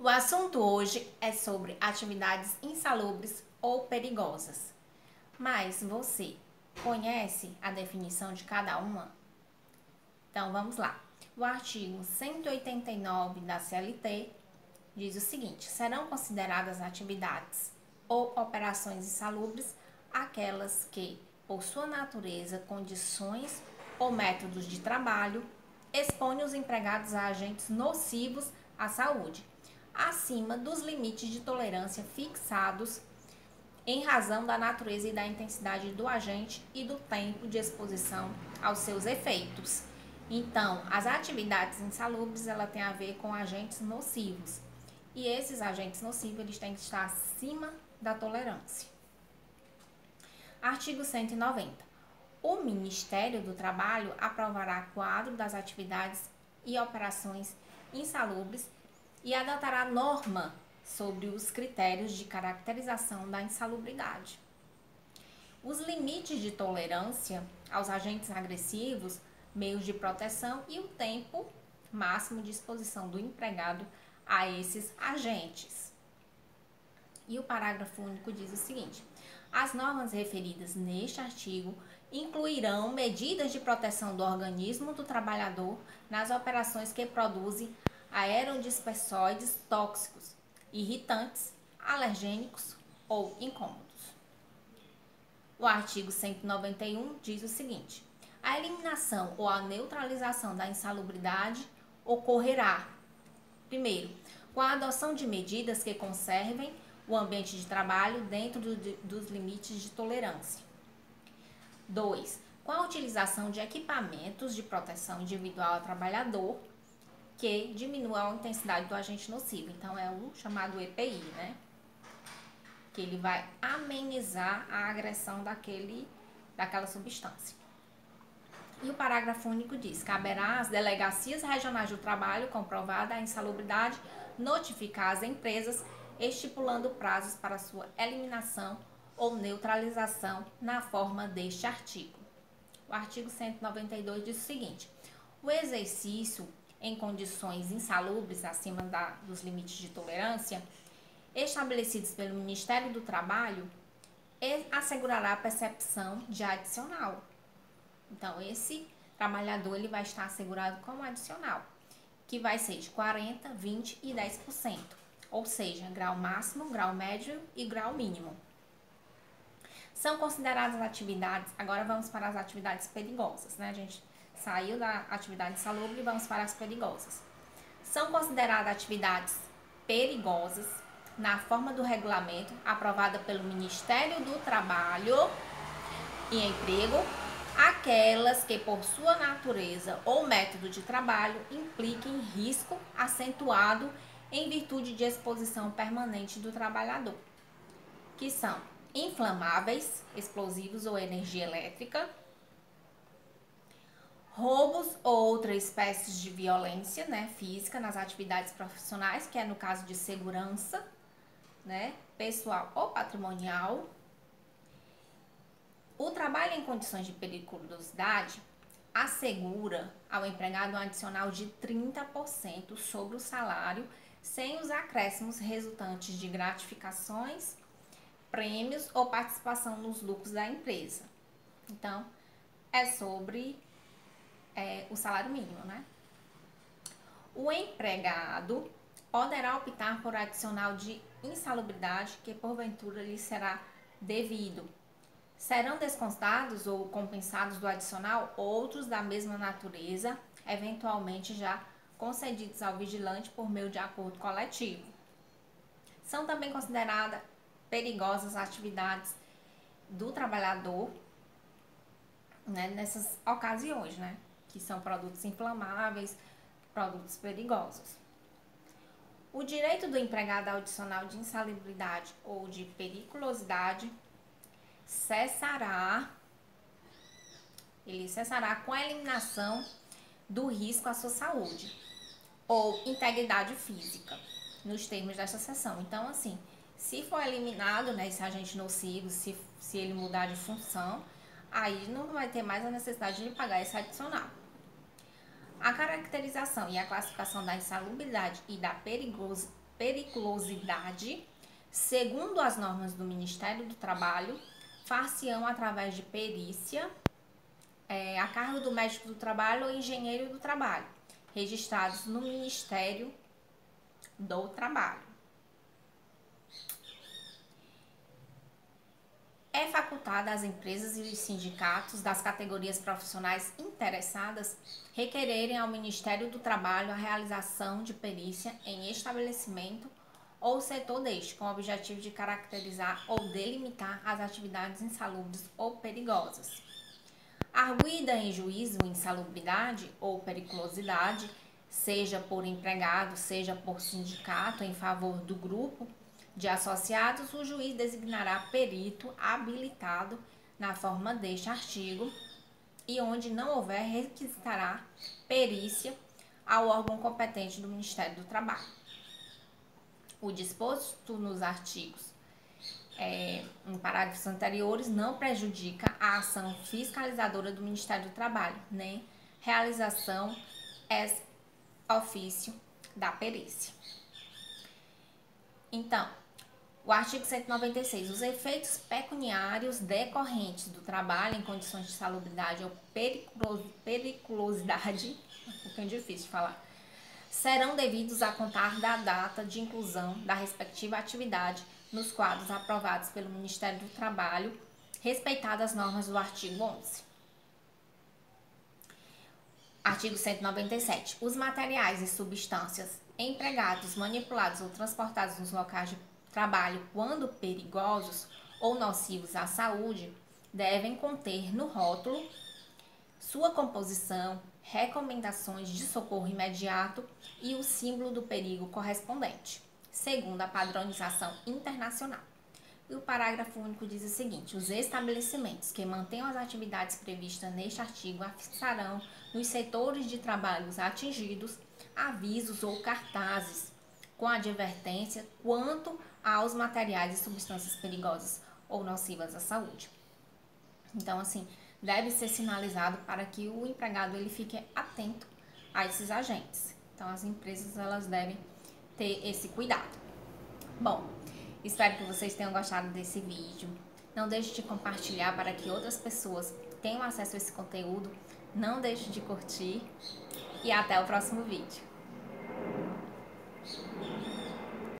O assunto hoje é sobre atividades insalubres ou perigosas. Mas você conhece a definição de cada uma? Então vamos lá. O artigo 189 da CLT diz o seguinte: serão consideradas atividades ou operações insalubres aquelas que, por sua natureza, condições ou métodos de trabalho, expõem os empregados a agentes nocivos à saúde, acima dos limites de tolerância fixados em razão da natureza e da intensidade do agente e do tempo de exposição aos seus efeitos. Então, as atividades insalubres, ela tem a ver com agentes nocivos. E esses agentes nocivos, eles têm que estar acima da tolerância. Artigo 190. O Ministério do Trabalho aprovará quadro das atividades e operações insalubres e adotará norma sobre os critérios de caracterização da insalubridade. Os limites de tolerância aos agentes agressivos, meios de proteção e o tempo máximo de exposição do empregado a esses agentes. E o parágrafo único diz o seguinte: as normas referidas neste artigo incluirão medidas de proteção do organismo do trabalhador nas operações que produzem aerodispersóides tóxicos, irritantes, alergênicos ou incômodos. O artigo 191 diz o seguinte: a eliminação ou a neutralização da insalubridade ocorrerá, primeiro, com a adoção de medidas que conservem o ambiente de trabalho dentro dos limites de tolerância. 2. Com a utilização de equipamentos de proteção individual ao trabalhador que diminua a intensidade do agente nocivo. Então, é o chamado EPI, né? Que ele vai amenizar a agressão daquela substância. E o parágrafo único diz: caberá às delegacias regionais do trabalho comprovada a insalubridade notificar as empresas, estipulando prazos para sua eliminação ou neutralização na forma deste artigo. O artigo 192 diz o seguinte: o exercício em condições insalubres acima dos limites de tolerância estabelecidos pelo Ministério do Trabalho assegurará a percepção de adicional. Então, esse trabalhador ele vai estar assegurado como adicional, que vai ser de 40%, 20% e 10%, ou seja, grau máximo, grau médio e grau mínimo. São consideradas atividades, agora vamos para as atividades perigosas, né? A gente saiu da atividade insalubre e vamos para as perigosas. São consideradas atividades perigosas na forma do regulamento aprovada pelo Ministério do Trabalho e Emprego, aquelas que por sua natureza ou método de trabalho impliquem risco acentuado em virtude de exposição permanente do trabalhador, que são inflamáveis, explosivos ou energia elétrica, roubos ou outras espécies de violência, né, física nas atividades profissionais, que é no caso de segurança, né, pessoal ou patrimonial. O trabalho em condições de periculosidade assegura ao empregado um adicional de 30% sobre o salário, sem os acréscimos resultantes de gratificações, prêmios ou participação nos lucros da empresa. Então, é sobre o salário mínimo, né? O empregado poderá optar por adicional de insalubridade que porventura lhe será devido. Serão descontados ou compensados do adicional outros da mesma natureza, eventualmente já concedidos ao vigilante por meio de acordo coletivo. São também consideradas perigosas atividades do trabalhador, né, nessas ocasiões, né, que são produtos inflamáveis, produtos perigosos. O direito do empregado ao adicional de insalubridade ou de periculosidade ele cessará com a eliminação do risco à sua saúde ou integridade física, nos termos desta seção. Então, assim, se for eliminado, né, esse agente nocivo, se ele mudar de função, aí não vai ter mais a necessidade de ele pagar esse adicional. A caracterização e a classificação da insalubridade e da periculosidade, segundo as normas do Ministério do Trabalho, far-se-ão através de perícia, a cargo do médico do trabalho ou engenheiro do trabalho, registrados no Ministério do Trabalho. É facultado às empresas e sindicatos das categorias profissionais interessadas requererem ao Ministério do Trabalho a realização de perícia em estabelecimento ou setor deste, com o objetivo de caracterizar ou delimitar as atividades insalubres ou perigosas. Arguida em juízo insalubridade ou periculosidade, seja por empregado, seja por sindicato em favor do grupo de associados, o juiz designará perito habilitado na forma deste artigo e onde não houver, requisitará perícia ao órgão competente do Ministério do Trabalho. O disposto nos artigos em parágrafos anteriores não prejudica a ação fiscalizadora do Ministério do Trabalho, nem realização ex ofício da perícia. Então, o artigo 196. Os efeitos pecuniários decorrentes do trabalho em condições de salubridade ou periculosidade, é um pouquinho difícil de falar, serão devidos a contar da data de inclusão da respectiva atividade nos quadros aprovados pelo Ministério do Trabalho, respeitadas as normas do artigo 11. Artigo 197. Os materiais e substâncias empregados, manipulados ou transportados nos locais de trabalho quando perigosos ou nocivos à saúde, devem conter no rótulo sua composição, recomendações de socorro imediato e o símbolo do perigo correspondente, segundo a padronização internacional. E o parágrafo único diz o seguinte: os estabelecimentos que mantenham as atividades previstas neste artigo afixarão nos setores de trabalhos atingidos avisos ou cartazes com advertência quanto aos materiais e substâncias perigosas ou nocivas à saúde. Então, assim, deve ser sinalizado para que o empregado ele fique atento a esses agentes. Então, as empresas elas devem ter esse cuidado. Bom, espero que vocês tenham gostado desse vídeo. Não deixe de compartilhar para que outras pessoas tenham acesso a esse conteúdo. Não deixe de curtir e até o próximo vídeo.